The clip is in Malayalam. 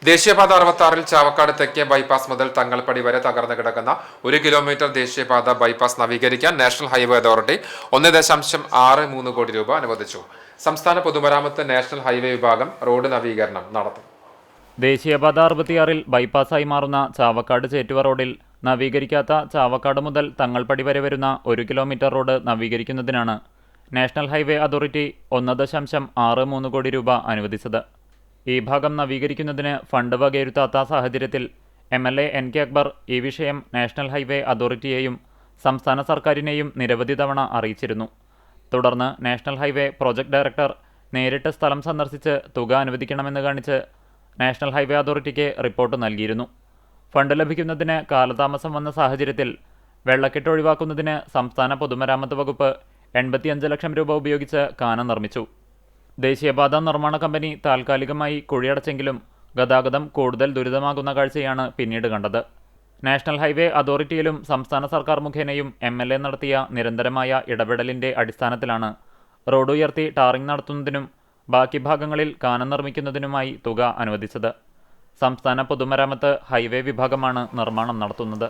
ദേശീയപാത 66-ൽ ചാവക്കാട് തെക്കേ ബൈപ്പാസ് മുതൽ തങ്ങൾപ്പടി വരെ തകർന്നു കിടക്കുന്ന 1 കിലോമീറ്റർ ദേശീയപാത ബൈപ്പാസ് നവീകരിക്കാൻ നാഷണൽ ഹൈവേ അതോറിറ്റി 1.63 കോടി രൂപ അനുവദിച്ചു. സംസ്ഥാന പൊതുമരാമത്ത് നാഷണൽ ഹൈവേ വിഭാഗം റോഡ് നവീകരണം നടത്തും. ദേശീയപാത 66-ൽ ബൈപ്പാസായി മാറുന്ന ചാവക്കാട് ചേറ്റുവ റോഡിൽ നവീകരിക്കാത്ത ചാവക്കാട് മുതൽ തങ്ങൾപ്പടി വരെ വരുന്ന 1 കിലോമീറ്റർ റോഡ് നവീകരിക്കുന്നതിനാണ് നാഷണൽ ഹൈവേ അതോറിറ്റി 1.63 കോടി രൂപ അനുവദിച്ചത്. ഈ ഭാഗം നവീകരിക്കുന്നതിന് ഫണ്ട് വകയിരുത്താത്ത സാഹചര്യത്തിൽ MLA NK അക്ബർ ഈ വിഷയം നാഷണൽ ഹൈവേ അതോറിറ്റിയെയും സംസ്ഥാന സർക്കാരിനെയും നിരവധി തവണ അറിയിച്ചിരുന്നു. തുടർന്ന് നാഷണൽ ഹൈവേ പ്രോജക്ട് ഡയറക്ടർ നേരിട്ട് സ്ഥലം സന്ദർശിച്ച് തുക അനുവദിക്കണമെന്ന് കാണിച്ച് നാഷണൽ ഹൈവേ അതോറിറ്റിക്ക് റിപ്പോർട്ട് നൽകിയിരുന്നു. ഫണ്ട് ലഭിക്കുന്നതിന് കാലതാമസം വന്ന സാഹചര്യത്തിൽ വെള്ളക്കെട്ട് ഒഴിവാക്കുന്നതിന് സംസ്ഥാന പൊതുമരാമത്ത് വകുപ്പ് 85 ലക്ഷം രൂപ ഉപയോഗിച്ച് കാന നിർമ്മിച്ചു. ദേശീയപാത നിർമ്മാണ കമ്പനി താൽക്കാലികമായി കുഴിയടച്ചെങ്കിലും ഗതാഗതം കൂടുതൽ ദുരിതമാകുന്ന കാഴ്ചയാണ് പിന്നീട് കണ്ടത്. നാഷണൽ ഹൈവേ അതോറിറ്റിയിലും സംസ്ഥാന സർക്കാർ മുഖേനയും MLA നടത്തിയ നിരന്തരമായ ഇടപെടലിന്റെ അടിസ്ഥാനത്തിലാണ് റോഡ് ഉയർത്തി ടാറിംഗ് നടത്തുന്നതിനും ബാക്കി ഭാഗങ്ങളിൽ കാന നിർമ്മിക്കുന്നതിനുമായി തുക അനുവദിച്ചത്. സംസ്ഥാന പൊതുമരാമത്ത് ഹൈവേ വിഭാഗമാണ് നിർമ്മാണം നടത്തുന്നത്.